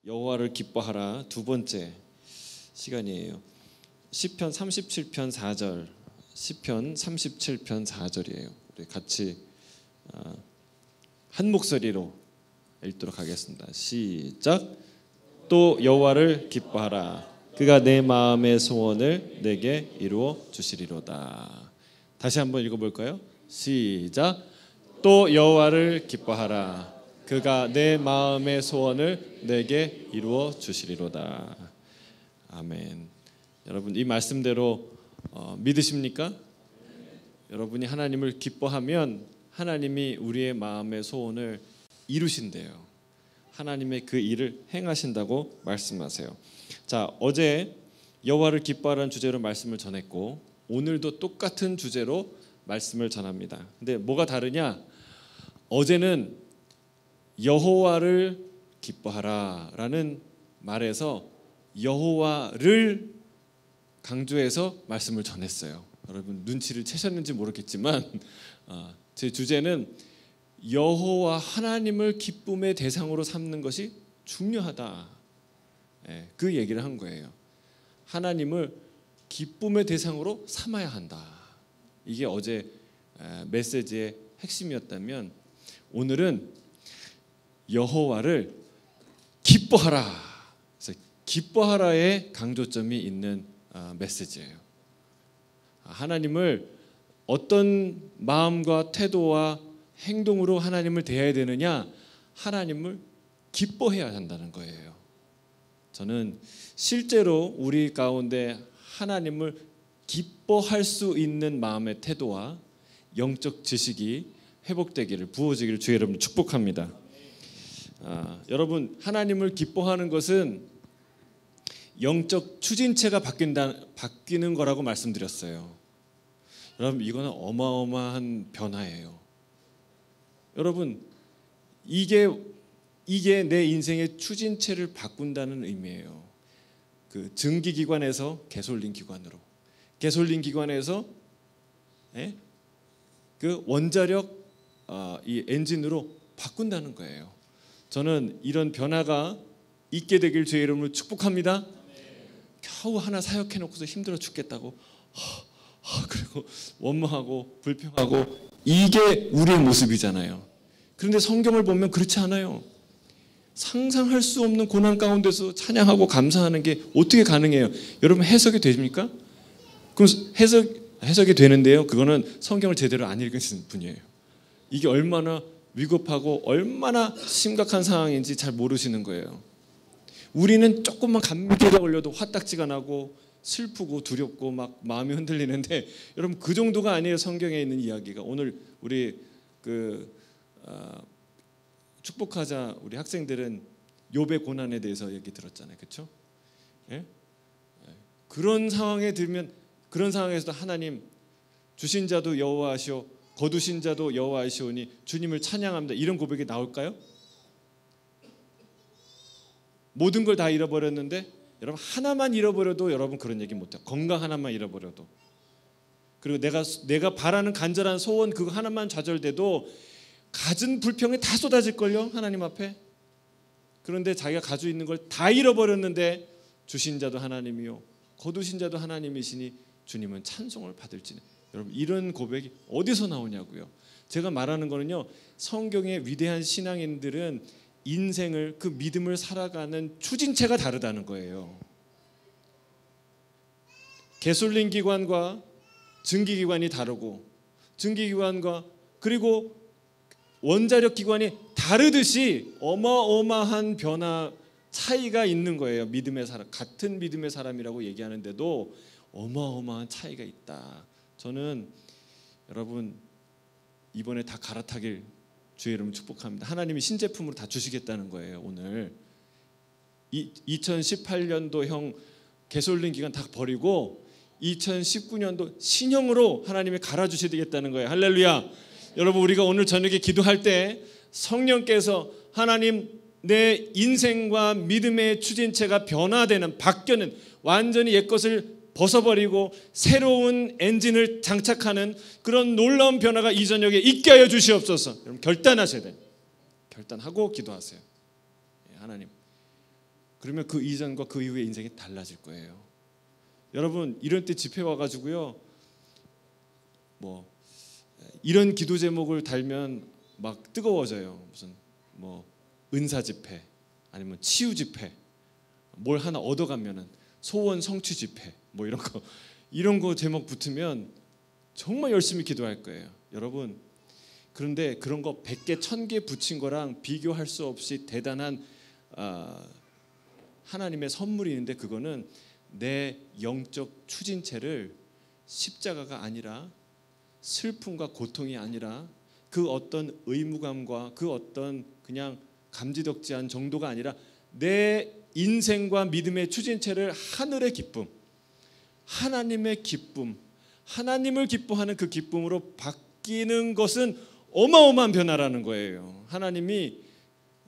여호와를 기뻐하라 두 번째 시간이에요. 시편 37편 4절, 시편 37편 4절이에요. 우리 같이 한 목소리로 읽도록 하겠습니다. 시작. 또 여호와를 기뻐하라. 그가 내 마음의 소원을 내게 이루어 주시리로다. 다시 한번 읽어볼까요? 시작. 또 여호와를 기뻐하라. 그가 내 마음의 소원을 내게 이루어 주시리로다. 아멘. 여러분 이 말씀대로 믿으십니까? 여러분이 하나님을 기뻐하면 하나님이 우리의 마음의 소원을 이루신대요. 하나님의 그 일을 행하신다고 말씀하세요. 자, 어제 여호와를 기뻐하라는 주제로 말씀을 전했고 오늘도 똑같은 주제로 말씀을 전합니다. 근데 뭐가 다르냐? 어제는 여호와를 기뻐하라라는 말에서 여호와를 강조해서 말씀을 전했어요. 여러분 눈치를 채셨는지 모르겠지만 제 주제는 여호와 하나님을 기쁨의 대상으로 삼는 것이 중요하다. 그 얘기를 한 거예요. 하나님을 기쁨의 대상으로 삼아야 한다. 이게 어제 메시지의 핵심이었다면 오늘은 여호와를 기뻐하라. 그래서 기뻐하라의 강조점이 있는 메시지예요. 하나님을 어떤 마음과 태도와 행동으로 하나님을 대해야 되느냐? 하나님을 기뻐해야 한다는 거예요. 저는 실제로 우리 가운데 하나님을 기뻐할 수 있는 마음의 태도와 영적 지식이 회복되기를 부어지기를 주의 이름으로 축복합니다. 여러분 하나님을 기뻐하는 것은 영적 추진체가 바뀌는 거라고 말씀드렸어요. 여러분 이거는 어마어마한 변화예요. 여러분 이게 내 인생의 추진체를 바꾼다는 의미예요. 그 증기기관에서 개솔린 기관으로, 개솔린 기관에서 그 원자력 이 엔진으로 바꾼다는 거예요. 저는 이런 변화가 있게 되길 주의 이름으로 축복합니다. 겨우 하나 사역해 놓고서 힘들어 죽겠다고 그리고 원망하고 불평하고 이게 우리의 모습이잖아요. 그런데 성경을 보면 그렇지 않아요. 상상할 수 없는 고난 가운데서 찬양하고 감사하는 게 어떻게 가능해요? 여러분 해석이 됩니까? 그럼 해석이 되는데요. 그거는 성경을 제대로 안 읽으신 분이에요. 이게 얼마나 위급하고 얼마나 심각한 상황인지 잘 모르시는 거예요. 우리는 조금만 감기가 걸려도 화딱지가 나고 슬프고 두렵고 막 마음이 흔들리는데 여러분 그 정도가 아니에요. 성경에 있는 이야기가. 오늘 우리 축복하자 우리 학생들은 욥의 고난에 대해서 얘기 들었잖아요. 그렇죠? 예? 그런 상황에 들면 그런 상황에서도 하나님 주신 자도 여호와시오 거두신 자도 여호와시오니 주님을 찬양합니다. 이런 고백이 나올까요? 모든 걸 다 잃어버렸는데 여러분 하나만 잃어버려도 여러분 그런 얘기 못해요. 건강 하나만 잃어버려도 그리고 내가 바라는 간절한 소원 그거 하나만 좌절돼도 갖은 불평이 다 쏟아질걸요. 하나님 앞에. 그런데 자기가 가지고 있는 걸 다 잃어버렸는데 주신 자도 하나님이요 거두신 자도 하나님이시니 주님은 찬송을 받을지니. 여러분 이런 고백이 어디서 나오냐고요. 제가 말하는 거는요. 성경의 위대한 신앙인들은 인생을 그 믿음을 살아가는 추진체가 다르다는 거예요. 개솔린 기관과 증기기관이 다르고 증기기관과 그리고 원자력 기관이 다르듯이 어마어마한 변화 차이가 있는 거예요. 믿음의 사람 같은 믿음의 사람이라고 얘기하는데도 어마어마한 차이가 있다. 저는 여러분 이번에 다 갈아타길 주의 이름으로 축복합니다. 하나님이 신제품으로 다 주시겠다는 거예요. 오늘 2018년도형 개솔린 기간 다 버리고 2019년도 신형으로 하나님이 갈아주시겠다는 거예요. 할렐루야. 여러분 우리가 오늘 저녁에 기도할 때 성령께서 하나님 내 인생과 믿음의 추진체가 변화되는 바뀌는 완전히 옛것을 벗어버리고 새로운 엔진을 장착하는 그런 놀라운 변화가 이 저녁에 있게 하여 주시옵소서. 여러분 결단하셔야 돼요. 결단하고 기도하세요. 하나님 그러면 그 이전과 그 이후의 인생이 달라질 거예요. 여러분 이런 때 집회 와가지고요, 뭐 이런 기도 제목을 달면 막 뜨거워져요. 무슨 뭐 은사 집회, 아니면 치유 집회, 뭘 하나 얻어가면은 소원 성취 집회, 뭐 이런 거 제목 붙으면 정말 열심히 기도할 거예요. 여러분, 그런데 그런 거 100개 1000개 붙인 거랑 비교할 수 없이 대단한 하나님의 선물이 있는데, 그거는 내 영적 추진체를 십자가가 아니라, 슬픔과 고통이 아니라, 그 어떤 의무감과 그 어떤 그냥 감지덕지한 정도가 아니라 내 인생과 믿음의 추진체를 하늘의 기쁨, 하나님의 기쁨, 하나님을 기뻐하는 그 기쁨으로 바뀌는 것은 어마어마한 변화라는 거예요. 하나님이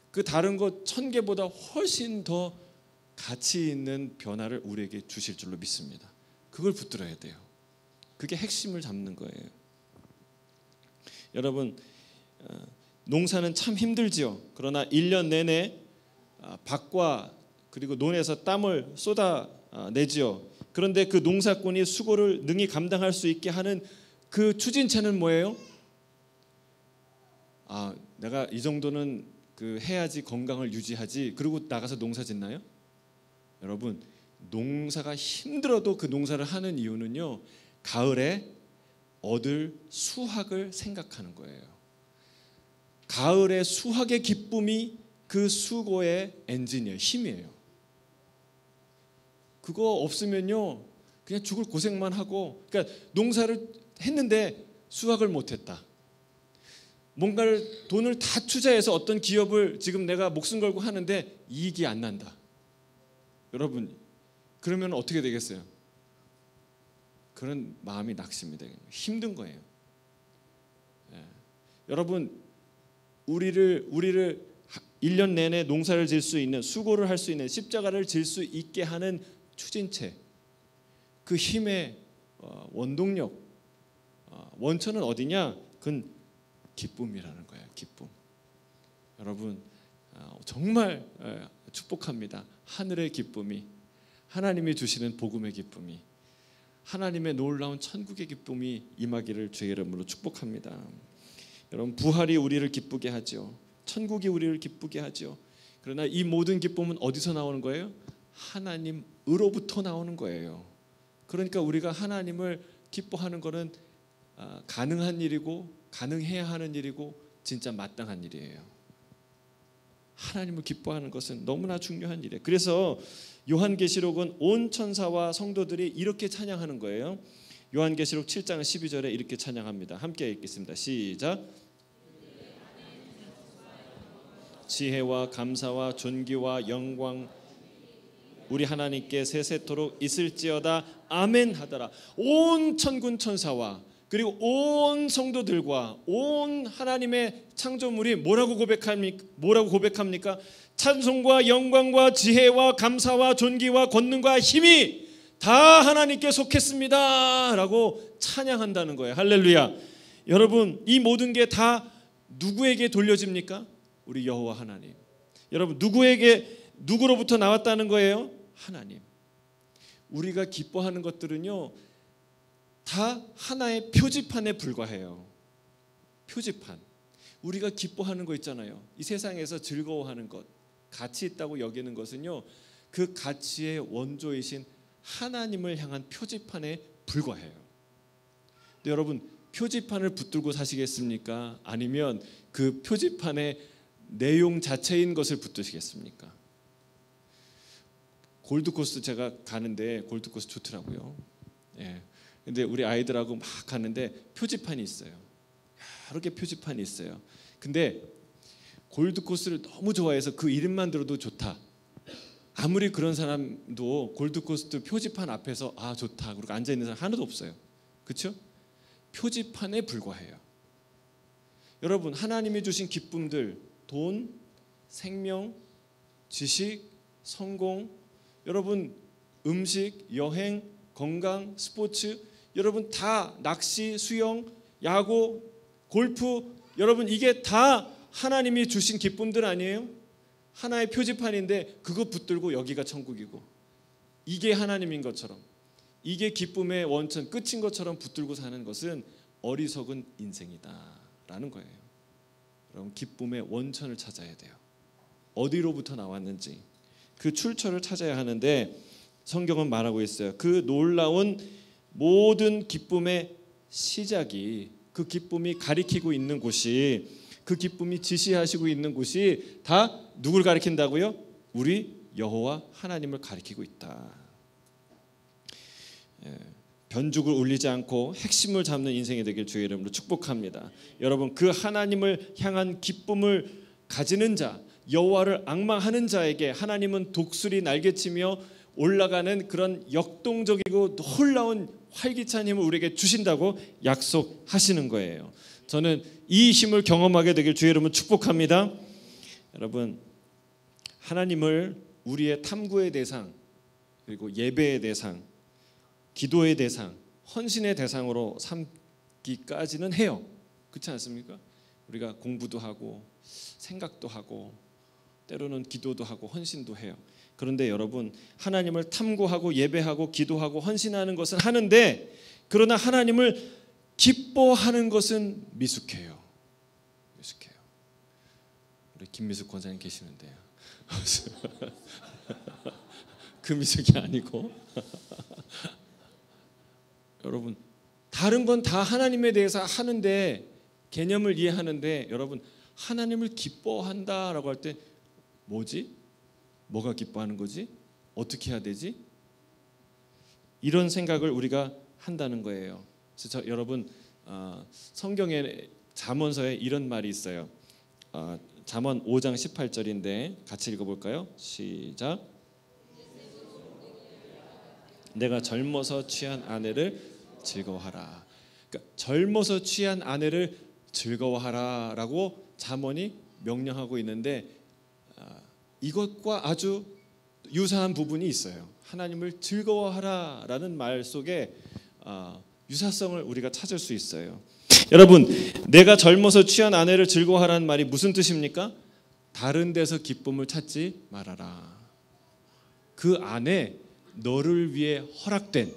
그 다른 것 1000개보다 훨씬 더 가치 있는 변화를 우리에게 주실 줄로 믿습니다. 그걸 붙들어야 돼요. 그게 핵심을 잡는 거예요. 여러분, 농사는 참 힘들지요. 그러나 1년 내내 밭과 그리고 논에서 땀을 쏟아내지요. 그런데 그 농사꾼이 수고를 능히 감당할 수 있게 하는 그 추진체는 뭐예요? 내가 이 정도는 해야지 건강을 유지하지, 그리고 나가서 농사 짓나요? 여러분, 농사가 힘들어도 그 농사를 하는 이유는요, 가을에 얻을 수확을 생각하는 거예요. 가을의 수확의 기쁨이 그 수고의 엔진이에요. 힘이에요. 그거 없으면요 그냥 죽을 고생만 하고, 그러니까 농사를 했는데 수확을 못했다, 뭔가를 돈을 다 투자해서 어떤 기업을 지금 내가 목숨 걸고 하는데 이익이 안 난다. 여러분, 그러면 어떻게 되겠어요? 그런 마음이 낙심입니다. 힘든 거예요. 여러분, 우리를 1년 내내 농사를 질 수 있는, 수고를 할 수 있는, 십자가를 질 수 있게 하는 추진체, 그 힘의 원동력, 원천은 어디냐? 그건 기쁨이라는 거예요. 기쁨. 여러분, 정말 축복합니다. 하늘의 기쁨이, 하나님이 주시는 복음의 기쁨이, 하나님의 놀라운 천국의 기쁨이 임하기를 주의 이름으로 축복합니다. 여러분, 부활이 우리를 기쁘게 하죠. 천국이 우리를 기쁘게 하죠. 그러나 이 모든 기쁨은 어디서 나오는 거예요? 하나님으로부터 나오는 거예요. 그러니까 우리가 하나님을 기뻐하는 것은 가능한 일이고, 가능해야 하는 일이고, 진짜 마땅한 일이에요. 하나님을 기뻐하는 것은 너무나 중요한 일이에요. 그래서 요한계시록은 온 천사와 성도들이 이렇게 찬양하는 거예요. 요한계시록 7장 12절에 이렇게 찬양합니다. 함께 읽겠습니다. 시작. 지혜와 감사와 존귀와 영광 우리 하나님께 세세토록 있을지어다. 아멘 하더라. 온 천군 천사와 그리고 온 성도들과 온 하나님의 창조물이 뭐라고 고백합니까? 찬송과 영광과 지혜와 감사와 존귀와 권능과 힘이 다 하나님께 속했습니다 라고 찬양한다는 거예요. 할렐루야. 여러분, 이 모든 게 다 누구에게 돌려집니까? 우리 여호와 하나님. 여러분, 누구로부터 나왔다는 거예요? 하나님. 우리가 기뻐하는 것들은요 다 하나의 표지판에 불과해요. 표지판. 우리가 기뻐하는 거 있잖아요. 이 세상에서 즐거워하는 것, 가치 있다고 여기는 것은요 그 가치의 원조이신 하나님을 향한 표지판에 불과해요. 근데 여러분, 표지판을 붙들고 사시겠습니까? 아니면 그 표지판의 내용 자체인 것을 붙드시겠습니까? 골드코스트 제가 가는데 골드코스트 좋더라고요. 근데 우리 아이들하고 막 가는데 표지판이 있어요. 여러 개 표지판이 있어요. 근데 골드코스트를 너무 좋아해서 그 이름만 들어도 좋다. 아무리 그런 사람도 골드코스트 표지판 앞에서 좋다 그리고 앉아 있는 사람 하나도 없어요. 그렇죠? 표지판에 불과해요. 여러분, 하나님이 주신 기쁨들, 돈, 생명, 지식, 성공, 여러분 음식, 여행, 건강, 스포츠, 여러분 다 낚시, 수영, 야구, 골프, 여러분 이게 다 하나님이 주신 기쁨들 아니에요? 하나의 표지판인데 그거 붙들고 여기가 천국이고 이게 하나님인 것처럼 이게 기쁨의 원천 끝인 것처럼 붙들고 사는 것은 어리석은 인생이다라는 거예요. 여러분 기쁨의 원천을 찾아야 돼요. 어디로부터 나왔는지 그 출처를 찾아야 하는데 성경은 말하고 있어요. 그 놀라운 모든 기쁨의 시작이 그 기쁨이 가리키고 있는 곳이 그 기쁨이 지시하시고 있는 곳이 다 누굴 가리킨다고요? 우리 여호와 하나님을 가리키고 있다. 변죽을 울리지 않고 핵심을 잡는 인생이 되길 주의 이름으로 축복합니다. 여러분 그 하나님을 향한 기쁨을 가지는 자, 여호와를 앙망하는 자에게 하나님은 독수리 날개치며 올라가는 그런 역동적이고 놀라운 활기찬 힘을 우리에게 주신다고 약속하시는 거예요. 저는 이 힘을 경험하게 되길 주의 이름으로 축복합니다. 여러분 하나님을 우리의 탐구의 대상 그리고 예배의 대상 기도의 대상, 헌신의 대상으로 삼기까지는 해요. 그렇지 않습니까? 우리가 공부도 하고 생각도 하고 때로는 기도도 하고 헌신도 해요. 그런데 여러분 하나님을 탐구하고 예배하고 기도하고 헌신하는 것은 하는데 그러나 하나님을 기뻐하는 것은 미숙해요. 미숙해요. 우리 김미숙 권사님 계시는데요. 그 미숙이 아니고 여러분 다른 건 다 하나님에 대해서 하는데 개념을 이해하는데 여러분 하나님을 기뻐한다라고 할 때 뭐지? 뭐가 기뻐하는 거지? 어떻게 해야 되지? 이런 생각을 우리가 한다는 거예요. 그래서 여러분 성경에 잠언서에 이런 말이 있어요. 잠언 5장 18절인데 같이 읽어볼까요? 시작. 내가 젊어서 취한 아내를 즐거워하라. 그러니까 젊어서 취한 아내를 즐거워하라라고 잠언이 명령하고 있는데 이것과 아주 유사한 부분이 있어요. 하나님을 즐거워하라라는 말 속에 유사성을 우리가 찾을 수 있어요. 여러분, 내가 젊어서 취한 아내를 즐거워하라는 말이 무슨 뜻입니까? 다른 데서 기쁨을 찾지 말아라. 그 안에 너를 위해 허락된,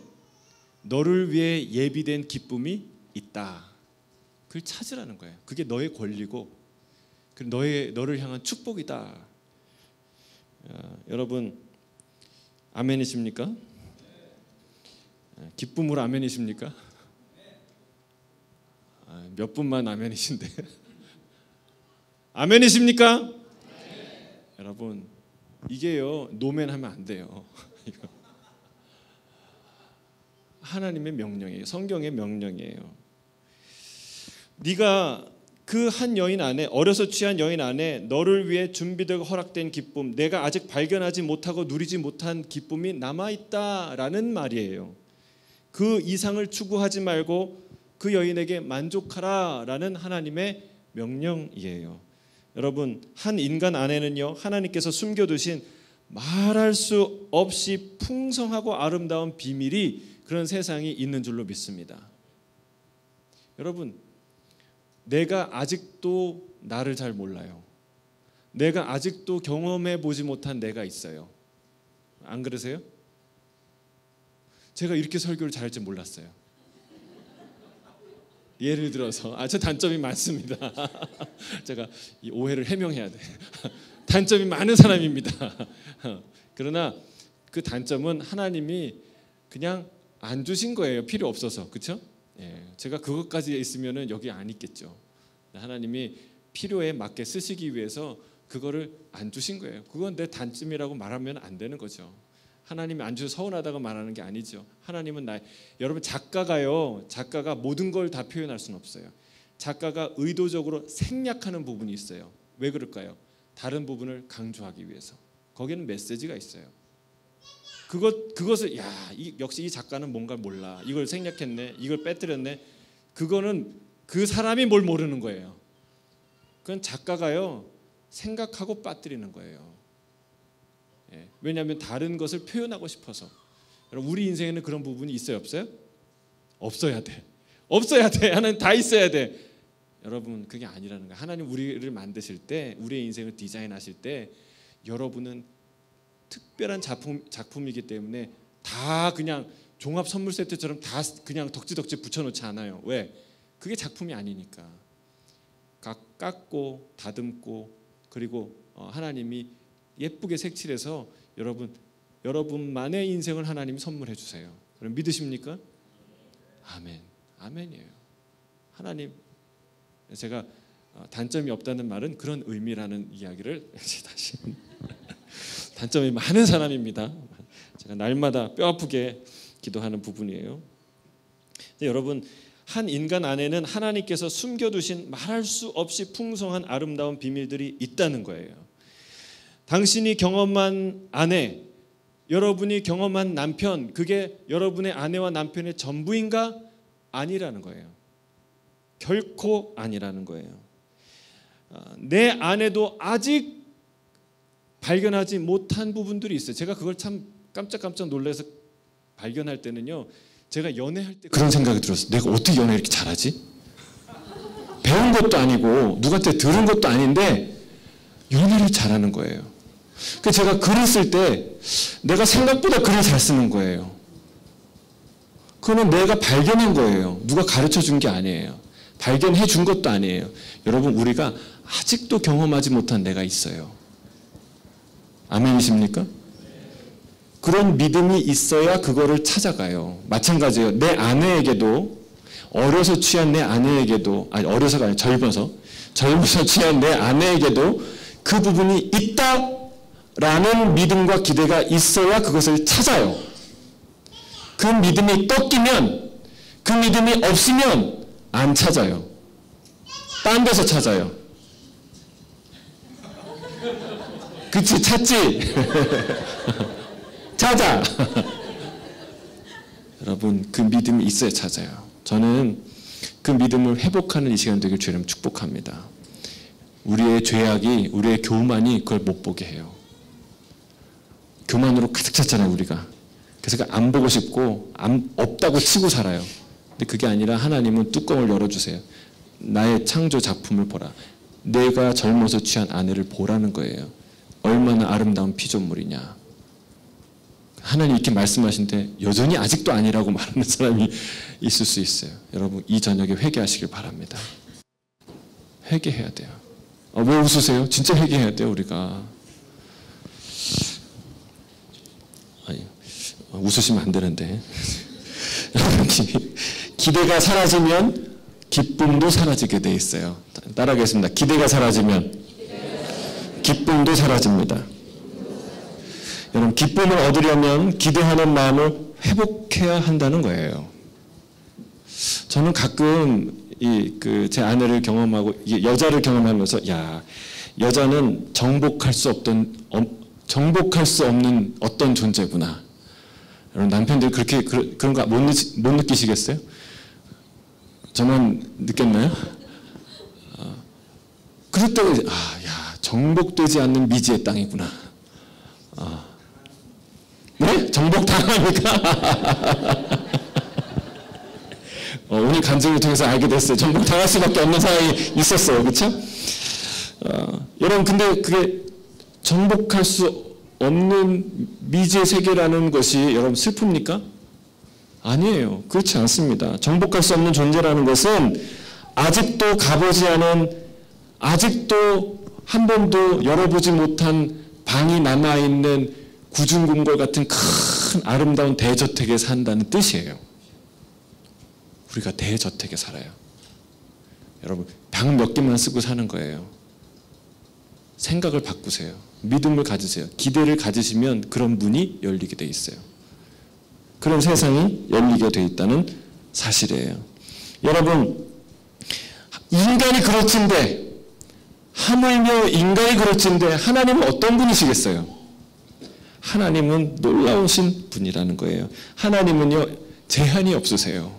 너를 위해 예비된 기쁨이 있다. 그걸 찾으라는 거예요. 그게 너의 권리고 너를 향한 축복이다. 여러분 아멘이십니까? 기쁨으로 아멘이십니까? 몇 분만 아멘이신데 아멘이십니까? 여러분 이게요 노멘하면 안 돼요. 하나님의 명령이에요. 성경의 명령이에요. 네가 그 한 여인 안에 어려서 취한 여인 안에 너를 위해 준비되고 허락된 기쁨, 내가 아직 발견하지 못하고 누리지 못한 기쁨이 남아있다라는 말이에요. 그 이상을 추구하지 말고 그 여인에게 만족하라라는 하나님의 명령이에요. 여러분 한 인간 안에는요 하나님께서 숨겨두신 말할 수 없이 풍성하고 아름다운 비밀이 그런 세상이 있는 줄로 믿습니다. 여러분 내가 아직도 나를 잘 몰라요. 내가 아직도 경험해 보지 못한 내가 있어요. 안 그러세요? 제가 이렇게 설교를 잘할 줄 몰랐어요. 예를 들어서 저 단점이 많습니다. 제가 이 오해를 해명해야 돼. 단점이 많은 사람입니다. 그러나 그 단점은 하나님이 그냥 안 주신 거예요. 필요 없어서. 그렇죠? 제가 그것까지 있으면은 여기 안 있겠죠. 하나님이 필요에 맞게 쓰시기 위해서 그거를 안 주신 거예요. 그건 내 단점이라고 말하면 안 되는 거죠. 하나님이 안 주셔서 서운하다고 말하는 게 아니죠. 하나님은 여러분 작가가 모든 걸 다 표현할 수는 없어요. 작가가 의도적으로 생략하는 부분이 있어요. 왜 그럴까요? 다른 부분을 강조하기 위해서. 거기는 메시지가 있어요. 그것을 역시 이 작가는 뭔가 몰라. 이걸 생략했네. 이걸 빼뜨렸네. 그거는 그 사람이 뭘 모르는 거예요. 그건 작가가요 생각하고 빠뜨리는 거예요. 왜냐하면 다른 것을 표현하고 싶어서. 여러분 우리 인생에는 그런 부분이 있어요, 없어요? 없어야 돼. 없어야 돼. 하나님 다 있어야 돼. 여러분 그게 아니라는 거예요. 하나님 우리를 만드실 때, 우리의 인생을 디자인하실 때 여러분은 특별한 작품이기 때문에 다 그냥 종합 선물 세트처럼 다 그냥 덕지덕지 붙여놓지 않아요. 왜? 그게 작품이 아니니까. 깎고 다듬고 그리고 하나님이 예쁘게 색칠해서 여러분만의 인생을 하나님이 선물해 주세요. 그럼 믿으십니까? 아멘. 아멘이에요. 하나님, 제가 단점이 없다는 말은 그런 의미라는 이야기를 다시 단점이 많은 사람입니다. 제가 날마다 뼈아프게 기도하는 부분이에요. 여러분, 한 인간 안에는 하나님께서 숨겨두신 말할 수 없이 풍성한 아름다운 비밀들이 있다는 거예요. 당신이 경험한 아내, 여러분이 경험한 남편, 그게 여러분의 아내와 남편의 전부인가? 아니라는 거예요. 결코 아니라는 거예요. 내 안에도 아직 발견하지 못한 부분들이 있어요. 제가 그걸 참 깜짝깜짝 놀라서 발견할 때는요, 제가 연애할 때 그런 생각이 들었어요. 내가 어떻게 연애 이렇게 잘하지? 배운 것도 아니고 누구한테 들은 것도 아닌데 연애를 잘하는 거예요. 그래서 제가 글을 쓸 때 내가 생각보다 글을 잘 쓰는 거예요. 그거는 내가 발견한 거예요. 누가 가르쳐 준 게 아니에요. 발견해 준 것도 아니에요. 여러분, 우리가 아직도 경험하지 못한 내가 있어요. 아멘이십니까? 그런 믿음이 있어야 그거를 찾아가요. 마찬가지예요. 내 아내에게도, 어려서 취한 내 아내에게도, 아니 어려서가 아니라 젊어서 취한 내 아내에게도 그 부분이 있다라는 믿음과 기대가 있어야 그것을 찾아요. 그 믿음이 꺾이면, 그 믿음이 없으면 안 찾아요. 딴 데서 찾아요. 그치, 찾지? 찾아. 여러분, 그 믿음이 있어야 찾아요. 저는 그 믿음을 회복하는 이 시간 되길 주님 축복합니다. 우리의 죄악이, 우리의 교만이 그걸 못 보게 해요. 교만으로 가득 찼잖아요, 우리가. 그래서 안 보고 싶고 없다고 치고 살아요. 근데 그게 아니라 하나님은 뚜껑을 열어주세요. 나의 창조 작품을 보라. 내가 젊어서 취한 아내를 보라는 거예요. 얼마나 아름다운 피조물이냐. 하나님 이렇게 말씀하신데 여전히 아직도 아니라고 말하는 사람이 있을 수 있어요. 여러분, 이 저녁에 회개하시길 바랍니다. 회개해야 돼요. 왜 웃으세요? 진짜 회개해야 돼요, 우리가. 아니, 웃으시면 안 되는데. 기대가 사라지면 기쁨도 사라지게 돼 있어요. 따라하겠습니다. 기대가 사라지면 기쁨도 사라집니다. 여러분, 기쁨을 얻으려면 기대하는 마음을 회복해야 한다는 거예요. 저는 가끔 제 아내를 경험하고 여자를 경험하면서, 야, 여자는 정복할 수 없는 어떤 존재구나. 여러분, 남편들 그렇게 그런 거 못 느끼시겠어요? 저만 느꼈나요? 그랬다고 이제, 야, 정복되지 않는 미지의 땅이구나. 네? 정복당합니까? 오늘 간증을 통해서 알게 됐어요. 정복당할 수밖에 없는 상황이 있었어요. 그렇죠? 여러분, 근데 그게 정복할 수 없는 미지의 세계라는 것이 여러분 슬픕니까? 아니에요. 그렇지 않습니다. 정복할 수 없는 존재라는 것은 아직도 가보지 않은, 아직도 한 번도 열어보지 못한 방이 남아있는 구중궁궐 같은 큰 아름다운 대저택에 산다는 뜻이에요. 우리가 대저택에 살아요. 여러분, 방 몇 개만 쓰고 사는 거예요. 생각을 바꾸세요. 믿음을 가지세요. 기대를 가지시면 그런 문이 열리게 돼 있어요. 그런 세상이 열리게 돼 있다는 사실이에요. 여러분, 인간이 그렇진데, 하물며 인간이 그렇진데 하나님은 어떤 분이시겠어요? 하나님은 놀라우신 분이라는 거예요. 하나님은요, 제한이 없으세요.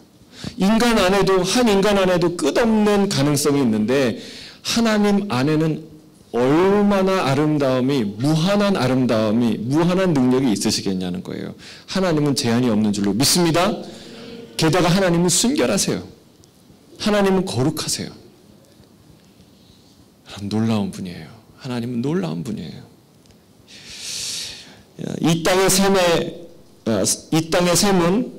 인간 안에도, 한 인간 안에도 끝없는 가능성이 있는데 하나님 안에는 얼마나 무한한 아름다움이, 무한한 능력이 있으시겠냐는 거예요. 하나님은 제한이 없는 줄로 믿습니다. 게다가 하나님은 순결하세요. 하나님은 거룩하세요. 놀라운 분이에요. 하나님은 놀라운 분이에요. 이 땅의 샘은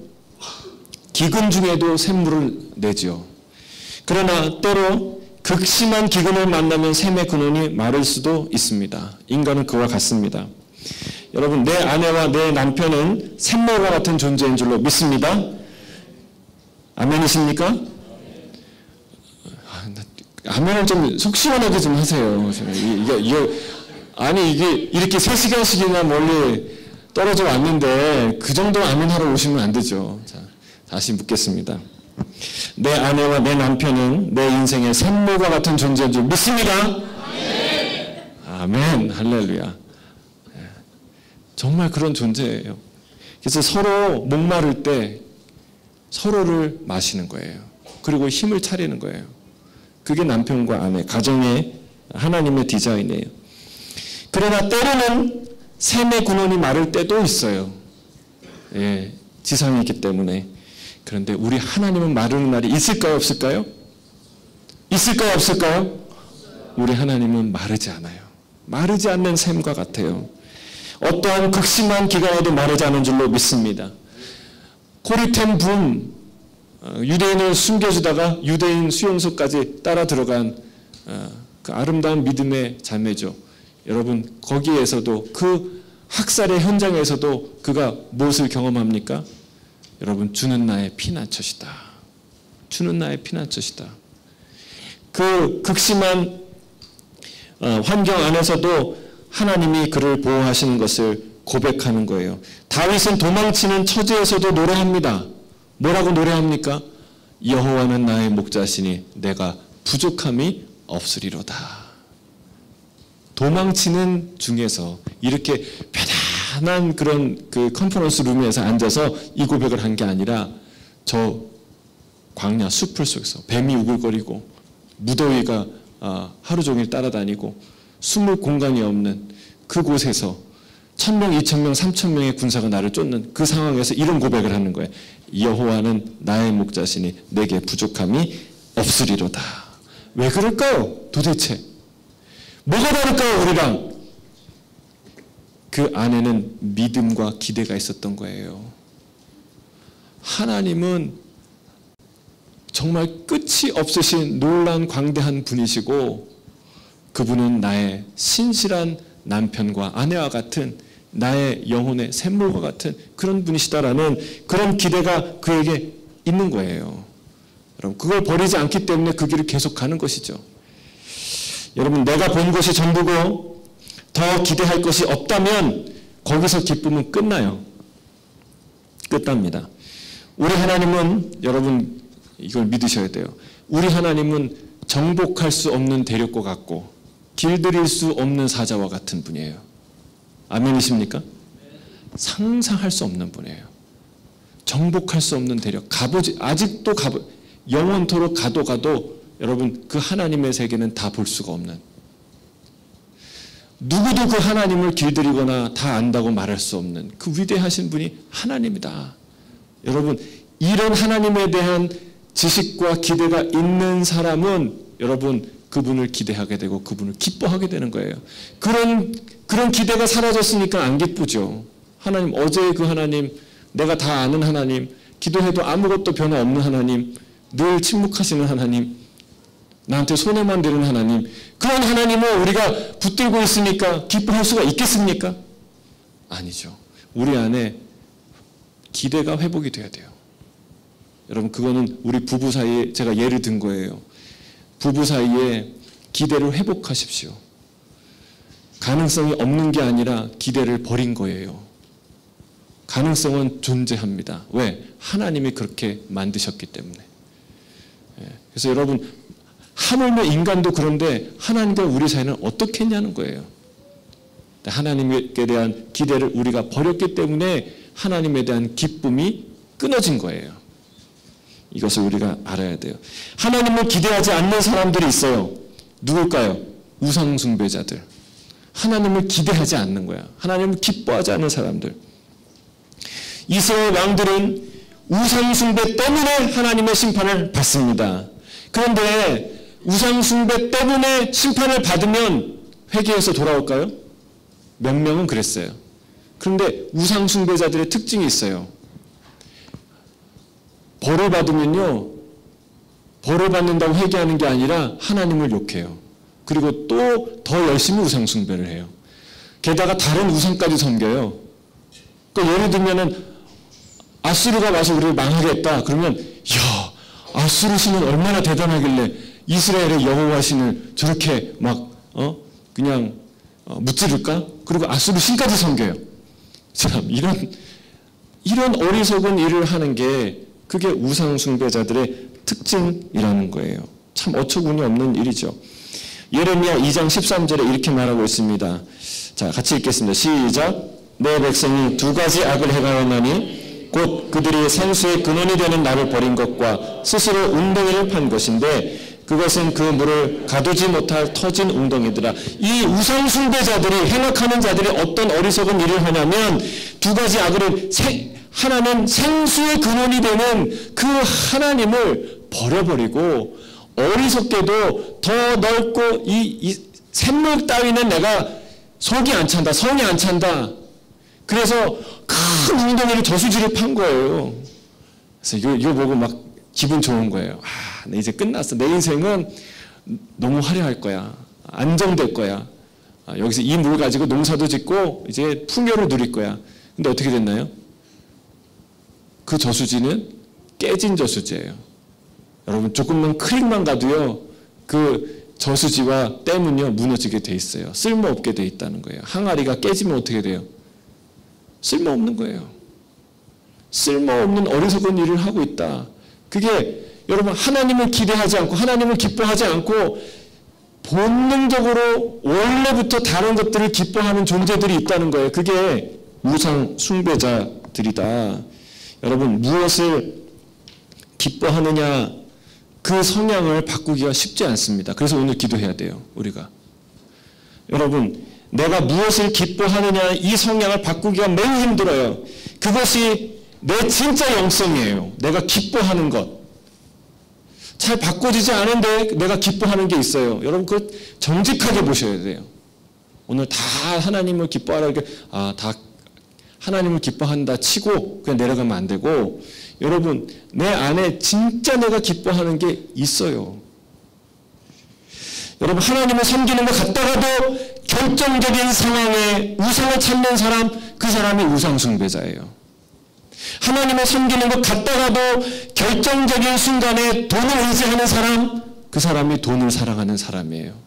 기근 중에도 샘물을 내지요. 그러나 때로 극심한 기근을 만나면 샘의 근원이 마를 수도 있습니다. 인간은 그와 같습니다. 여러분, 내 아내와 내 남편은 샘물과 같은 존재인 줄로 믿습니다. 아멘이십니까? 아멘을 좀 속 시원하게 좀 하세요. 이게 이렇게 3시간씩이나 멀리 떨어져 왔는데 그 정도 아멘하러 오시면 안 되죠. 자, 다시 묻겠습니다. 내 아내와 내 남편은 내 인생의 샘물과 같은 존재인 줄 믿습니다. 아멘. 할렐루야. 정말 그런 존재예요. 그래서 서로 목마를 때 서로를 마시는 거예요. 그리고 힘을 차리는 거예요. 그게 남편과 아내, 가정의 하나님의 디자인이에요. 그러나 때로는 샘의 근원이 마를 때도 있어요. 예, 지상이기 때문에. 그런데 우리 하나님은 마르는 날이 있을까요, 없을까요? 있을까요, 없을까요? 우리 하나님은 마르지 않아요. 마르지 않는 샘과 같아요. 어떠한 극심한 기간에도 마르지 않은 줄로 믿습니다. 코리텐 붐, 유대인을 숨겨주다가 유대인 수용소까지 따라 들어간 그 아름다운 믿음의 자매죠. 여러분, 거기에서도 그 학살의 현장에서도 그가 무엇을 경험합니까? 여러분, 주는 나의 피난처시다. 주는 나의 피난처시다. 그 극심한 환경 안에서도 하나님이 그를 보호하시는 것을 고백하는 거예요. 다윗은 도망치는 처지에서도 노래합니다. 뭐라고 노래합니까? 여호와는 나의 목자시니 내가 부족함이 없으리로다. 도망치는 중에서 이렇게 편안한 그런 그 컨퍼런스 룸에서 앉아서 이 고백을 한 게 아니라 저 광야 숲을 속에서 뱀이 우글거리고 무더위가 하루 종일 따라다니고 숨을 공간이 없는 그곳에서 1000명, 2000명, 3000명의 군사가 나를 쫓는 그 상황에서 이런 고백을 하는 거예요. 여호와는 나의 목자시니 내게 부족함이 없으리로다. 왜 그럴까요? 도대체 뭐가 다를까요, 우리랑? 그 안에는 믿음과 기대가 있었던 거예요. 하나님은 정말 끝이 없으신 놀라운 광대한 분이시고 그분은 나의 신실한 남편과 아내와 같은 나의 영혼의 샘물과 같은 그런 분이시다라는 그런 기대가 그에게 있는 거예요. 여러분, 그걸 버리지 않기 때문에 그 길을 계속 가는 것이죠. 여러분, 내가 본 것이 전부고 더 기대할 것이 없다면 거기서 기쁨은 끝나요. 끝납니다. 우리 하나님은, 여러분 이걸 믿으셔야 돼요. 우리 하나님은 정복할 수 없는 대력과 같고 길들일 수 없는 사자와 같은 분이에요. 아멘이십니까? 상상할 수 없는 분이에요. 정복할 수 없는 대력. 아직도 영원토록 가도 여러분 그 하나님의 세계는 다 볼 수가 없는, 누구도 그 하나님을 길들이거나 다 안다고 말할 수 없는 그 위대하신 분이 하나님이다. 여러분, 이런 하나님에 대한 지식과 기대가 있는 사람은 여러분 그분을 기대하게 되고 그분을 기뻐하게 되는 거예요. 그런 기대가 사라졌으니까 안 기쁘죠. 하나님, 어제의 그 하나님, 내가 다 아는 하나님, 기도해도 아무것도 변화 없는 하나님, 늘 침묵하시는 하나님, 나한테 손해만 되는 하나님, 그런 하나님을 우리가 붙들고 있으니까 기뻐할 수가 있겠습니까? 아니죠. 우리 안에 기대가 회복이 돼야 돼요. 여러분, 그거는 우리 부부 사이에 제가 예를 든 거예요. 부부 사이에 기대를 회복하십시오. 가능성이 없는 게 아니라 기대를 버린 거예요. 가능성은 존재합니다. 왜? 하나님이 그렇게 만드셨기 때문에. 그래서 여러분, 하물며 인간도 그런데 하나님과 우리 사이는 어떻게 했냐는 거예요. 하나님에 대한 기대를 우리가 버렸기 때문에 하나님에 대한 기쁨이 끊어진 거예요. 이것을 우리가 알아야 돼요. 하나님을 기대하지 않는 사람들이 있어요. 누굴까요? 우상 숭배자들. 하나님을 기대하지 않는 거야. 하나님을 기뻐하지 않는 사람들. 이스라엘 왕들은 우상 숭배 때문에 하나님의 심판을 받습니다. 그런데 우상 숭배 때문에 심판을 받으면 회개해서 돌아올까요? 몇 명은 그랬어요. 그런데 우상 숭배자들의 특징이 있어요. 벌을 받으면요, 벌을 받는다고 회개하는 게 아니라 하나님을 욕해요. 그리고 또 더 열심히 우상 숭배를 해요. 게다가 다른 우상까지 섬겨요. 그러니까 예를 들면은 아수르가 와서 우리를 망하겠다. 그러면 야, 아수르 신은 얼마나 대단하길래 이스라엘의 여호와 신을 저렇게 막 그냥 무찌를까? 그리고 아수르 신까지 섬겨요. 참 이런 어리석은 일을 하는 게 그게 우상 숭배자들의 특징이라는 거예요. 참 어처구니 없는 일이죠. 예레미야 2장 13절에 이렇게 말하고 있습니다. 자, 같이 읽겠습니다. 시작. 내 백성이 두 가지 악을 행하였나니 곧 그들이 생수의 근원이 되는 나를 버린 것과 스스로 웅덩이를 판 것인데 그것은 그 물을 가두지 못할 터진 웅덩이더라. 이 우상 숭배자들이 행악하는 자들이 어떤 어리석은 일을 하냐면 두 가지 악을 하나는 생수의 근원이 되는 그 하나님을 버려버리고 어리석게도 더 넓고 이 샘물 따위는 내가 속이 안 찬다, 성이 안 찬다. 그래서 큰 웅덩이를 저수지를 판 거예요. 그래서 이거 보고 막 기분 좋은 거예요. 아, 나 이제 끝났어. 내 인생은 너무 화려할 거야. 안정될 거야. 여기서 이 물 가지고 농사도 짓고 이제 풍요를 누릴 거야. 근데 어떻게 됐나요? 그 저수지는 깨진 저수지예요. 여러분 조금만 크릭만 가도요, 그 저수지와 댐은요 무너지게 돼 있어요. 쓸모없게 돼 있다는 거예요. 항아리가 깨지면 어떻게 돼요? 쓸모없는 거예요. 쓸모없는 어리석은 일을 하고 있다. 그게 여러분 하나님을 기대하지 않고 하나님을 기뻐하지 않고 본능적으로 원래부터 다른 것들을 기뻐하는 존재들이 있다는 거예요. 그게 우상 숭배자들이다. 여러분 무엇을 기뻐하느냐, 그 성향을 바꾸기가 쉽지 않습니다. 그래서 오늘 기도해야 돼요. 우리가. 여러분 내가 무엇을 기뻐하느냐, 이 성향을 바꾸기가 매우 힘들어요. 그것이 내 진짜 영성이에요. 내가 기뻐하는 것. 잘 바꿔지지 않은데 내가 기뻐하는 게 있어요. 여러분 그거 정직하게 보셔야 돼요. 오늘 다 하나님을 기뻐하라, 다 하나님을 기뻐한다 치고 그냥 내려가면 안 되고, 여러분 내 안에 진짜 내가 기뻐하는 게 있어요. 여러분 하나님을 섬기는 것 같다가도 결정적인 상황에 우상을 찾는 사람, 그 사람이 우상 숭배자예요. 하나님을 섬기는 것 같다가도 결정적인 순간에 돈을 의지하는 사람, 그 사람이 돈을 사랑하는 사람이에요.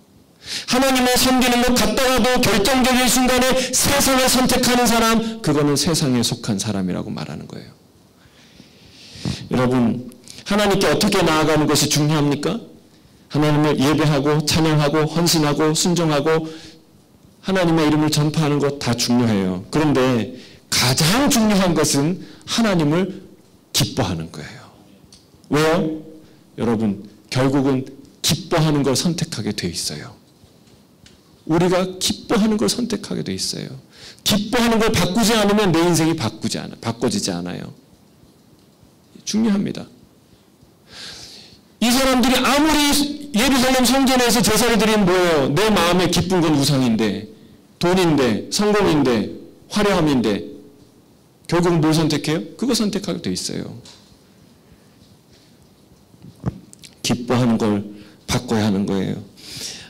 하나님을 섬기는 것 같다가도 결정적인 순간에 세상을 선택하는 사람, 그거는 세상에 속한 사람이라고 말하는 거예요. 여러분 하나님께 어떻게 나아가는 것이 중요합니까? 하나님을 예배하고 찬양하고 헌신하고 순종하고 하나님의 이름을 전파하는 것 다 중요해요. 그런데 가장 중요한 것은 하나님을 기뻐하는 거예요. 왜요? 여러분 결국은 기뻐하는 걸 선택하게 돼 있어요. 우리가 기뻐하는 걸 선택하게 돼 있어요. 기뻐하는 걸 바꾸지 않으면 내 인생이 바꿔지지 않아요. 중요합니다. 이 사람들이 아무리 예루살렘 성전에서 제사를 드리면 뭐예요? 내 마음에 기쁜 건 우상인데, 돈인데, 성공인데, 화려함인데, 결국은 뭘 선택해요? 그거 선택하게 돼 있어요. 기뻐하는 걸 바꿔야 하는 거예요.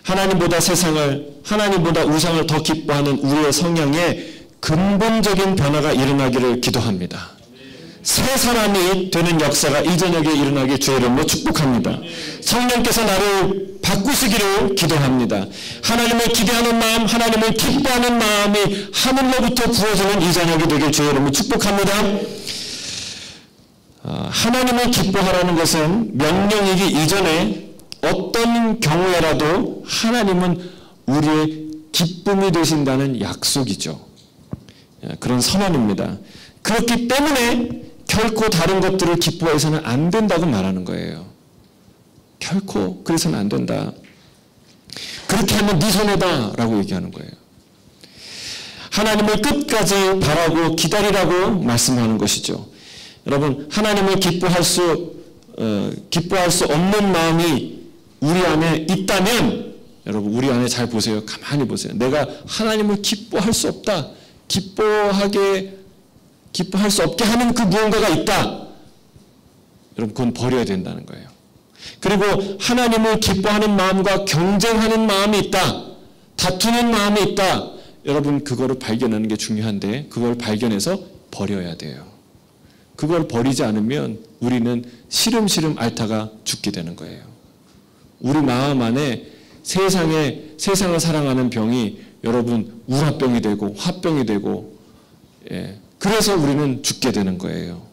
하나님보다 세상을, 하나님보다 우상을 더 기뻐하는 우리의 성향에 근본적인 변화가 일어나기를 기도합니다. 새 사람이 되는 역사가 이 저녁에 일어나길 주의 이름으로 축복합니다. 성령께서 나를 바꾸시기를 기도합니다. 하나님을 기대하는 마음, 하나님을 기뻐하는 마음이 하늘로부터 부어지는 이 저녁이 되길 주의 이름으로 축복합니다. 하나님을 기뻐하라는 것은 명령이기 이전에 어떤 경우에라도 하나님은 우리의 기쁨이 되신다는 약속이죠. 그런 선언입니다. 그렇기 때문에 결코 다른 것들을 기뻐해서는 안 된다고 말하는 거예요. 결코 그래서는 안 된다. 그렇게 하면 네 손해다 라고 얘기하는 거예요. 하나님을 끝까지 바라고 기다리라고 말씀하는 것이죠. 여러분 하나님을 기뻐할 수 없는 마음이 우리 안에 있다면, 여러분 우리 안에 잘 보세요. 가만히 보세요. 내가 하나님을 기뻐할 수 없다. 기뻐할 수 없게 하는 그 무언가가 있다. 여러분, 그건 버려야 된다는 거예요. 그리고 하나님을 기뻐하는 마음과 경쟁하는 마음이 있다. 다투는 마음이 있다. 여러분, 그거를 발견하는 게 중요한데 그걸 발견해서 버려야 돼요. 그걸 버리지 않으면 우리는 시름시름 앓다가 죽게 되는 거예요. 우리 마음 안에 세상을 사랑하는 병이 여러분 우라병이 되고 화병이 되고, 그래서 우리는 죽게 되는 거예요.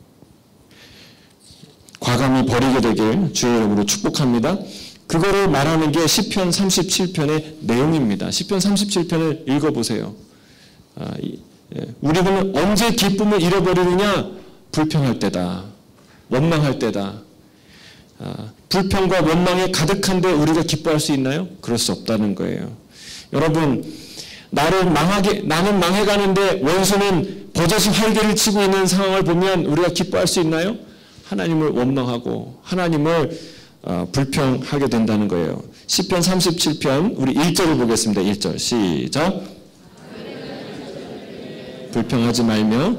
과감히 버리게 되길 주의 이름으로 축복합니다. 그거를 말하는 게 시편 37편의 내용입니다. 시편 37편을 읽어보세요. 우리는 언제 기쁨을 잃어버리느냐? 불평할 때다. 원망할 때다. 불평과 원망이 가득한데 우리가 기뻐할 수 있나요? 그럴 수 없다는 거예요. 여러분, 나는 망해가는데 원수는 버젓이 활개를 치고 있는 상황을 보면 우리가 기뻐할 수 있나요? 하나님을 원망하고 하나님을 불평하게 된다는 거예요. 시편 37편 우리 1절을 보겠습니다. 1절 시작. 불평하지 말며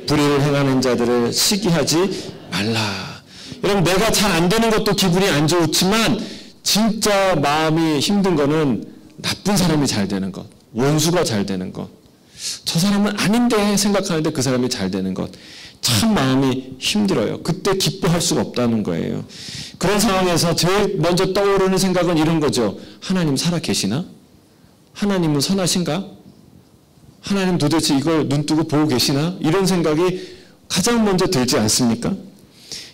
불의를 행하는 자들을 시기하지 말라. 여러분, 내가 잘 안 되는 것도 기분이 안 좋지만 진짜 마음이 힘든 거는 나쁜 사람이 잘 되는 것, 원수가 잘 되는 것, 저 사람은 아닌데 생각하는데 그 사람이 잘 되는 것, 참 마음이 힘들어요. 그때 기뻐할 수가 없다는 거예요. 그런 상황에서 제일 먼저 떠오르는 생각은 이런 거죠. 하나님 살아 계시나? 하나님은 선하신가? 하나님 도대체 이걸 눈뜨고 보고 계시나? 이런 생각이 가장 먼저 들지 않습니까?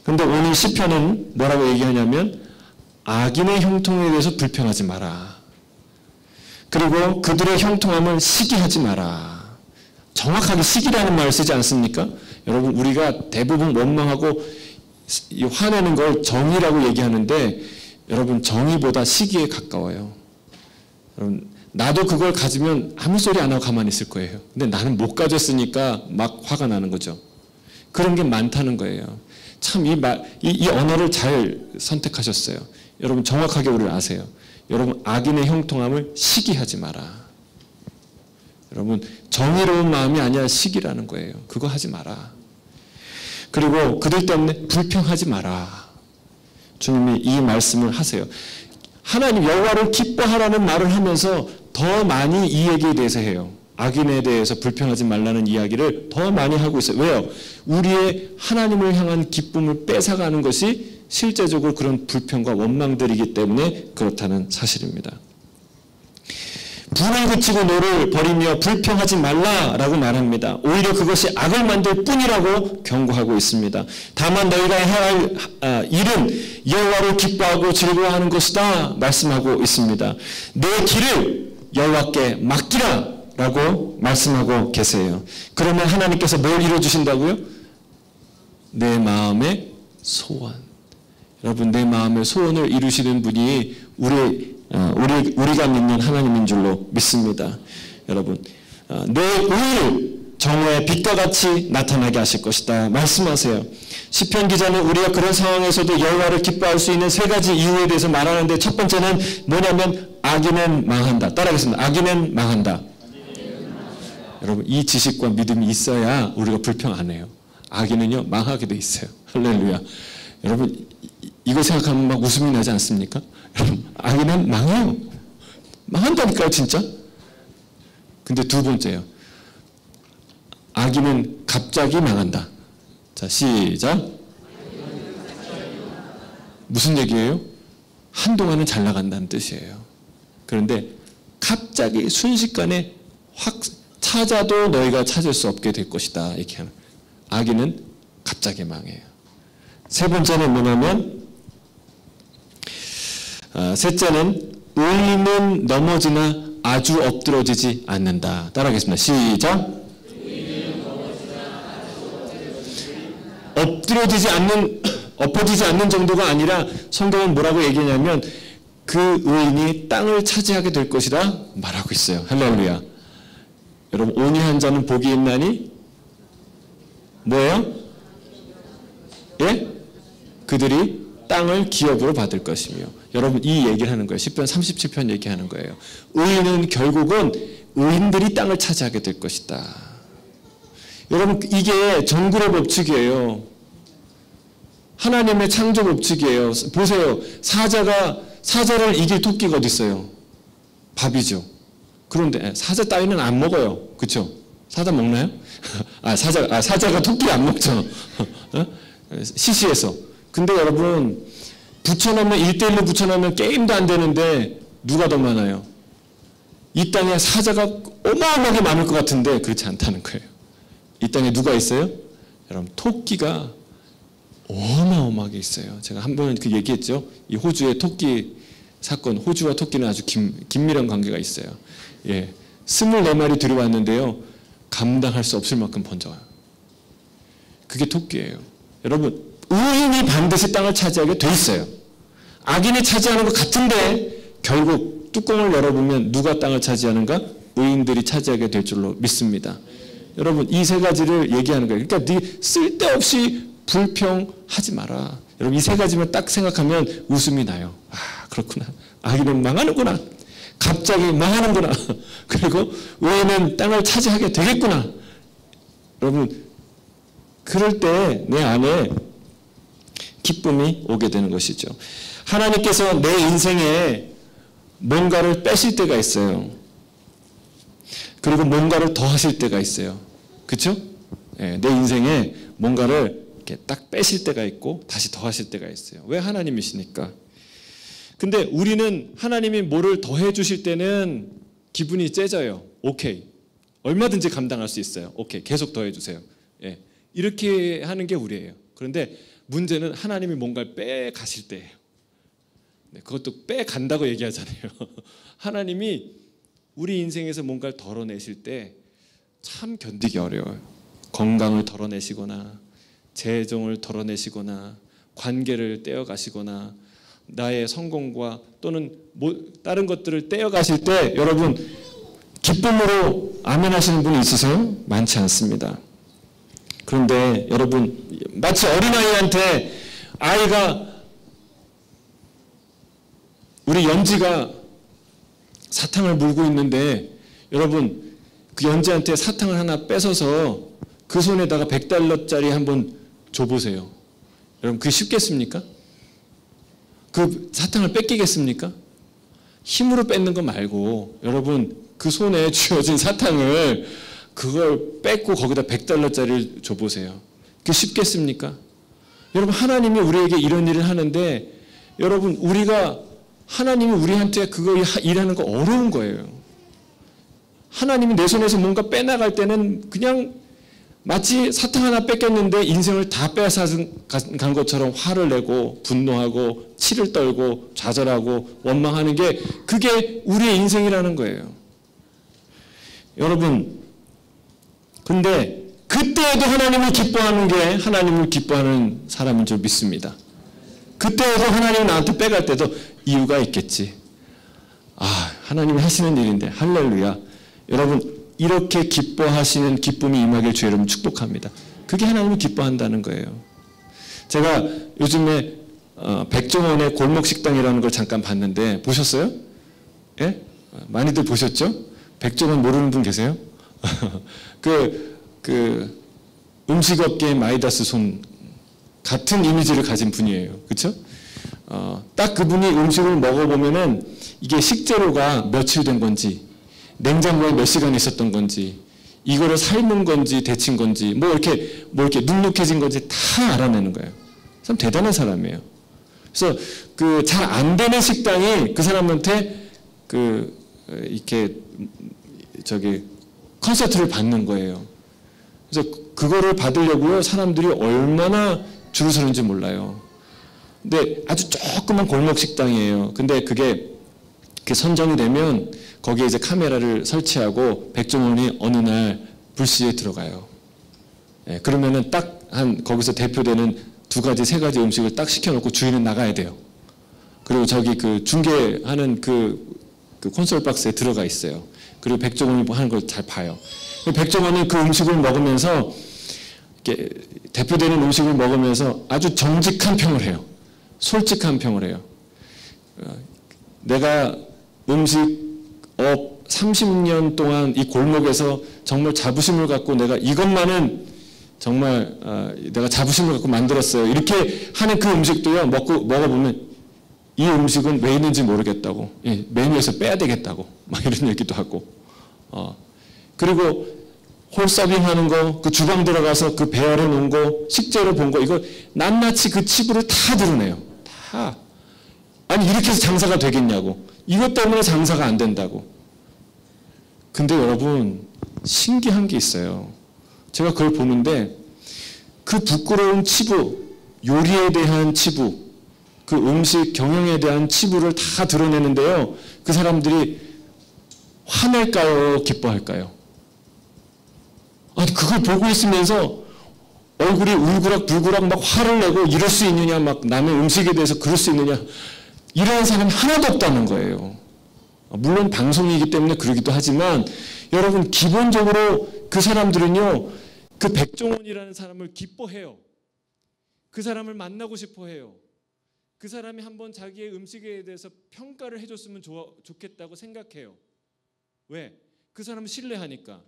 그런데 오늘 시편은 뭐라고 얘기하냐면 악인의 형통에 대해서 불평하지 마라. 그리고 그들의 형통함을 시기하지 마라. 정확하게 시기라는 말을 쓰지 않습니까? 여러분, 우리가 대부분 원망하고 화내는 걸 정의라고 얘기하는데 여러분, 정의보다 시기에 가까워요. 여러분, 나도 그걸 가지면 아무 소리 안 하고 가만히 있을 거예요. 근데 나는 못 가졌으니까 막 화가 나는 거죠. 그런 게 많다는 거예요. 참 이 언어를 잘 선택하셨어요. 여러분, 정확하게 우리를 아세요. 여러분, 악인의 형통함을 시기하지 마라. 여러분, 정의로운 마음이 아니라 시기라는 거예요. 그거 하지 마라. 그리고 그들 때문에 불평하지 마라. 주님이 이 말씀을 하세요. 하나님 여호와를 기뻐하라는 말을 하면서 더 많이 이 얘기에 대해서 해요. 악인에 대해서 불평하지 말라는 이야기를 더 많이 하고 있어요. 왜요? 우리의 하나님을 향한 기쁨을 뺏어가는 것이 실제적으로 그런 불평과 원망들이기 때문에 그렇다는 사실입니다. 불을 그치고 노를 버리며 불평하지 말라라고 말합니다. 오히려 그것이 악을 만들 뿐이라고 경고하고 있습니다. 다만 너희가 해야 할 일은 여호와를 기뻐하고 즐거워하는 것이다 말씀하고 있습니다. 내 길을 여호와께 맡기라 라고 말씀하고 계세요. 그러면 하나님께서 뭘 이루어주신다고요? 내 마음의 소원. 여러분, 내 마음의 소원을 이루시는 분이 우리가 믿는 하나님인 줄로 믿습니다. 여러분, 내 의를 정오의 빛과 같이 나타나게 하실 것이다 말씀하세요. 시편 기자는 우리가 그런 상황에서도 여호와를 기뻐할 수 있는 세 가지 이유에 대해서 말하는데 첫 번째는 뭐냐면 악인은 망한다. 따라하겠습니다. 악인은 망한다. 여러분, 이 지식과 믿음이 있어야 우리가 불평 안 해요. 악인은요 망하게 돼 있어요. 할렐루야. 여러분, 이거 생각하면 막 웃음이 나지 않습니까? 여러분, 악인은 망해요. 망한다니까요, 진짜. 근데 두 번째요. 악인은 갑자기 망한다. 자, 시작. 무슨 얘기예요? 한동안은 잘 나간다는 뜻이에요. 그런데 갑자기 순식간에 확 찾아도 너희가 찾을 수 없게 될 것이다. 이렇게 하는. 악인은 갑자기 망해요. 세 번째는 뭐냐면, 셋째는 의인은 넘어지나 아주 엎드러지지 않는다. 따라하겠습니다. 시작. 엎어지지 않는 정도가 아니라 성경은 뭐라고 얘기하냐면 그 의인이 땅을 차지하게 될 것이라 말하고 있어요. 할렐루야. 여러분, 온유한 자는 복이 있나니 뭐예요? 예? 그들이 땅을 기업으로 받을 것이며. 여러분, 이 얘기를 하는 거예요. 시편 37편 얘기하는 거예요. 의인은 결국은 의인들이 땅을 차지하게 될 것이다. 여러분, 이게 정글의 법칙이에요. 하나님의 창조 법칙이에요. 보세요. 사자를 이길 토끼가 어디 있어요? 밥이죠. 그런데 사자 따위는 안 먹어요. 그렇죠? 사자 먹나요? 사자가 토끼 안 먹죠. 시시해서. 근데 여러분, 붙여놓으면 1대1로 붙여놓으면 게임도 안 되는데 누가 더 많아요? 이 땅에 사자가 어마어마하게 많을 것 같은데 그렇지 않다는 거예요. 이 땅에 누가 있어요? 여러분, 토끼가 어마어마하게 있어요. 제가 한 번 그 얘기했죠. 이 호주의 토끼 사건, 호주와 토끼는 아주 긴밀한 관계가 있어요. 예, 24마리 들어왔는데요. 감당할 수 없을 만큼 번져요. 그게 토끼예요. 여러분, 의인이 반드시 땅을 차지하게 돼 있어요. 악인이 차지하는 것 같은데 결국 뚜껑을 열어보면 누가 땅을 차지하는가? 의인들이 차지하게 될 줄로 믿습니다. 여러분, 이 세 가지를 얘기하는 거예요. 그러니까 네 쓸데없이 불평하지 마라. 여러분, 이 세 가지만 딱 생각하면 웃음이 나요. 아, 그렇구나. 악인은 망하는구나. 갑자기 망하는구나. 그리고 의인은 땅을 차지하게 되겠구나. 여러분, 그럴 때 내 안에 기쁨이 오게 되는 것이죠. 하나님께서 내 인생에 뭔가를 빼실 때가 있어요. 그리고 뭔가를 더 하실 때가 있어요. 그렇죠? 네, 내 인생에 뭔가를 이렇게 딱 빼실 때가 있고 다시 더 하실 때가 있어요. 왜? 하나님이시니까. 근데 우리는 하나님이 뭐를 더 해주실 때는 기분이 째져요. 오케이. 얼마든지 감당할 수 있어요. 오케이. 계속 더 해주세요. 예. 이렇게 하는 게 우리예요. 그런데 문제는 하나님이 뭔가를 빼가실 때예요. 네, 그것도 빼간다고 얘기하잖아요. 하나님이 우리 인생에서 뭔가를 덜어내실 때 참 견디기 어려워요. 건강을 덜어내시거나 재정을 덜어내시거나 관계를 떼어가시거나 나의 성공과 또는 다른 것들을 떼어가실 때 여러분 기쁨으로 아멘 하시는 분이 있으세요? 많지 않습니다. 그런데 여러분 마치 어린아이한테 우리 연지가 사탕을 물고 있는데 여러분 그 연지한테 사탕을 하나 뺏어서 그 손에다가 $100짜리 한번 줘보세요. 여러분 그게 쉽겠습니까? 그 사탕을 뺏기겠습니까? 힘으로 뺏는 거 말고 여러분 그 손에 쥐어진 사탕을 그걸 뺏고 거기다 $100짜리를 줘보세요. 그게 쉽겠습니까? 여러분 하나님이 우리에게 이런 일을 하는데 여러분 하나님이 우리한테 그거 일하는 거 어려운 거예요. 하나님이 내 손에서 뭔가 빼나갈 때는 그냥 마치 사탕 하나 뺏겼는데 인생을 다 빼앗아간 것처럼 화를 내고 분노하고 치를 떨고 좌절하고 원망하는 게 그게 우리의 인생이라는 거예요. 여러분 근데 그때에도 하나님을 기뻐하는 게 하나님을 기뻐하는 사람인 줄 믿습니다. 그때에도 하나님이 나한테 빼갈 때도 이유가 있겠지. 하나님이 하시는 일인데 할렐루야. 여러분 이렇게 기뻐하시는 기쁨이 임하길 주 여러분 축복합니다. 그게 하나님을 기뻐한다는 거예요. 제가 요즘에 백종원의 골목식당이라는 걸 잠깐 봤는데 보셨어요? 예? 많이들 보셨죠? 백종원 모르는 분 계세요? 그 음식업계의 마이다스 손 같은 이미지를 가진 분이에요. 그렇죠? 딱 그분이 음식을 먹어보면은 이게 식재료가 며칠 된 건지 냉장고에 몇 시간 있었던 건지 이거를 삶은 건지 데친 건지 뭐 이렇게 눅눅해진 건지 다 알아내는 거예요. 참 대단한 사람이에요. 그래서 그 잘 안 되는 식당이 그 사람한테 이렇게 콘서트를 받는 거예요. 그래서 그거를 받으려고요 사람들이 얼마나 줄을 서는지 몰라요. 근데 아주 조그만 골목 식당이에요. 근데 그게 선정이 되면 거기에 이제 카메라를 설치하고 백종원이 어느 날 불시에 들어가요. 예, 그러면은 딱 거기서 대표되는 2가지, 3가지 음식을 딱 시켜놓고 주인은 나가야 돼요. 그리고 저기 그 중계하는 그 콘솔 박스에 들어가 있어요. 그리고 백종원이 하는 걸 잘 봐요. 백종원이 그 음식을 먹으면서 이렇게 대표되는 음식을 먹으면서 아주 정직한 평을 해요. 솔직한 평을 해요. 내가 음식업 30년 동안 이 골목에서 정말 자부심을 갖고 내가 이것만은 정말 내가 자부심을 갖고 만들었어요. 이렇게 하는 그 음식도요, 먹어보면 이 음식은 왜 있는지 모르겠다고, 메뉴에서 빼야 되겠다고 막 이런 얘기도 하고, 그리고 홀서빙하는 거, 그 주방 들어가서 그 배열해 놓은 거, 식재료 본 거, 이거 낱낱이 그 치부를 다 드러내요. 다. 아니 이렇게 해서 장사가 되겠냐고. 이것 때문에 장사가 안 된다고. 근데 여러분 신기한 게 있어요. 제가 그걸 보는데 그 부끄러운 치부, 요리에 대한 치부, 그 음식 경영에 대한 치부를 다 드러내는데요. 그 사람들이 화낼까요? 기뻐할까요? 아니 그걸 보고 있으면서 얼굴이 울그락불그락 막 화를 내고 이럴 수 있느냐, 막 남의 음식에 대해서 그럴 수 있느냐, 이런 사람이 하나도 없다는 거예요. 물론 방송이기 때문에 그러기도 하지만 여러분 기본적으로 그 사람들은요, 그 백종원이라는 사람을 기뻐해요. 그 사람을 만나고 싶어 해요. 그 사람이 한번 자기의 음식에 대해서 평가를 해줬으면 좋겠다고 생각해요. 왜? 그 사람을 신뢰하니까.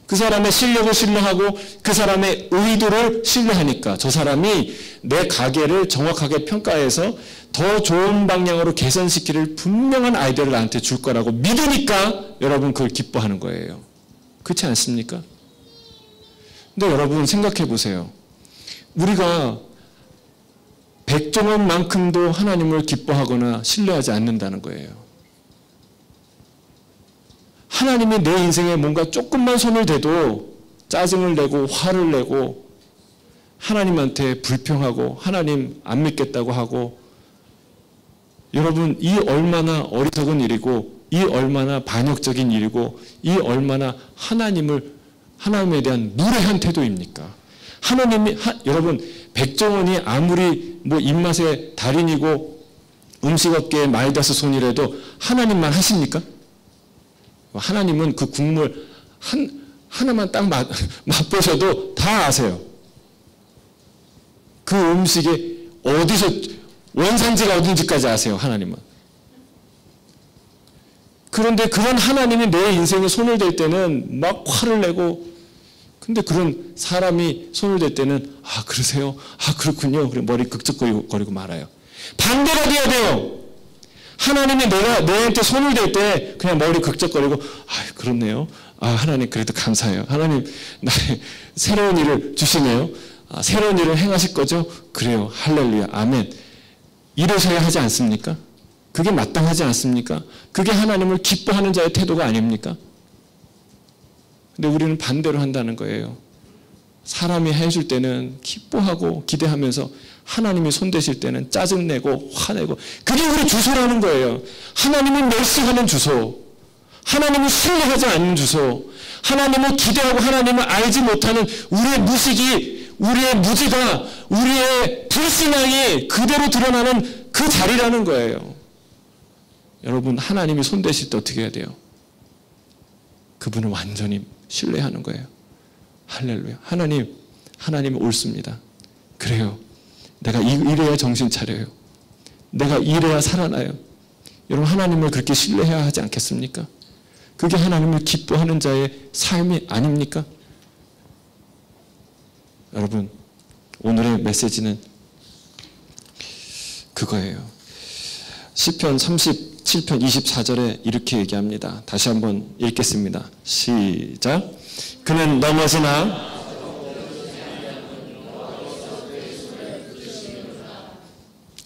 그 사람의 실력을 신뢰하고 그 사람의 의도를 신뢰하니까 저 사람이 내 가게를 정확하게 평가해서 더 좋은 방향으로 개선시킬 분명한 아이디어를 나한테 줄 거라고 믿으니까 여러분 그걸 기뻐하는 거예요. 그렇지 않습니까? 근데 여러분 생각해 보세요. 우리가 백종원만큼도 하나님을 기뻐하거나 신뢰하지 않는다는 거예요. 하나님이 내 인생에 뭔가 조금만 손을 대도 짜증을 내고 화를 내고 하나님한테 불평하고 하나님 안 믿겠다고 하고, 여러분 이 얼마나 어리석은 일이고 이 얼마나 반역적인 일이고 이 얼마나 하나님에 대한 무례한 태도입니까? 여러분 백종원이 아무리 뭐 입맛의 달인이고 음식업계의 마이다스 손이라도 하나님만 하십니까? 하나님은 그 국물 하나만 딱 맛보셔도 다 아세요. 그 음식이 어디서 원산지가 어딘지까지 아세요. 하나님은. 그런데 그런 하나님이 내 인생에 손을 댈 때는 막 화를 내고, 근데 그런 사람이 손을 댈 때는 그러세요? 그렇군요. 그래 머리 극적거리고 말아요. 반대가 돼야 돼요. 하나님이 내한테 손을 댈 때 그냥 머리 극적거리고 그렇네요. 하나님 그래도 감사해요. 하나님 나의 새로운 일을 주시네요. 새로운 일을 행하실 거죠? 그래요. 할렐루야. 아멘. 이러셔야 하지 않습니까? 그게 마땅하지 않습니까? 그게 하나님을 기뻐하는 자의 태도가 아닙니까? 근데 우리는 반대로 한다는 거예요. 사람이 해줄 때는 기뻐하고 기대하면서 하나님이 손대실 때는 짜증내고 화내고, 그게 우리 주소라는 거예요. 하나님을 멸시하는 주소, 하나님을 신뢰하지 않는 주소, 하나님을 기대하고 하나님을 알지 못하는 우리의 무식이, 우리의 무지가, 우리의 불신앙이 그대로 드러나는 그 자리라는 거예요. 여러분 하나님이 손대실 때 어떻게 해야 돼요? 그분을 완전히 신뢰하는 거예요. 할렐루야. 하나님 옳습니다. 그래요. 내가 이래야 정신 차려요. 내가 이래야 살아나요. 여러분 하나님을 그렇게 신뢰해야 하지 않겠습니까? 그게 하나님을 기뻐하는 자의 삶이 아닙니까? 여러분 오늘의 메시지는 그거예요. 시편 37편 24절에 이렇게 얘기합니다. 다시 한번 읽겠습니다. 시작. 그는 넘어지나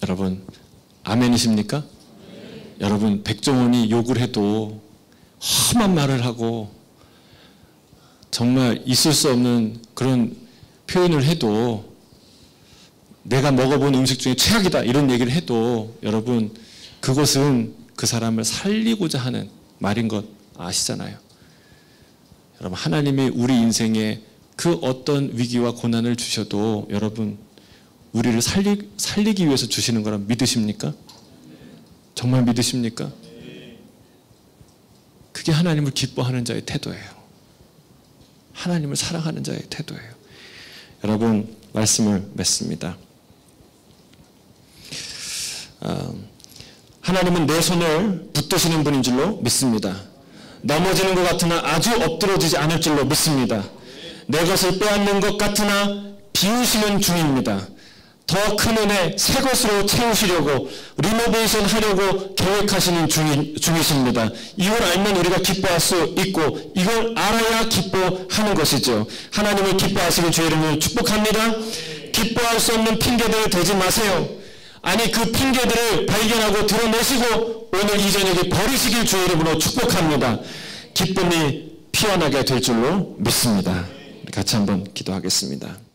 여러분 아멘이십니까? 여러분 백종원이 욕을 해도 험한 말을 하고 정말 있을 수 없는 그런 표현을 해도, 내가 먹어본 음식 중에 최악이다 이런 얘기를 해도 여러분 그것은 그 사람을 살리고자 하는 말인 것 아시잖아요. 여러분 하나님이 우리 인생에 그 어떤 위기와 고난을 주셔도 여러분 우리를 살리기 위해서 주시는 거라 믿으십니까? 정말 믿으십니까? 그게 하나님을 기뻐하는 자의 태도예요. 하나님을 사랑하는 자의 태도예요. 여러분 말씀을 맺습니다. 하나님은 내 손을 붙드시는 분인 줄로 믿습니다. 넘어지는 것 같으나 아주 엎드러지지 않을 줄로 믿습니다. 내 것을 빼앗는 것 같으나 비우시는 중입니다. 더 큰 은혜, 새 것으로 채우시려고 리노베이션 하려고 계획하시는 중이십니다. 이걸 알면 우리가 기뻐할 수 있고 이걸 알아야 기뻐하는 것이죠. 하나님을 기뻐하시는 주의 이름으로 축복합니다. 기뻐할 수 없는 핑계들 대지 마세요. 아니 그 핑계들을 발견하고 드러내시고 오늘 이 저녁에 버리시길 주의 이름으로 축복합니다. 기쁨이 피어나게 될 줄로 믿습니다. 같이 한번 기도하겠습니다.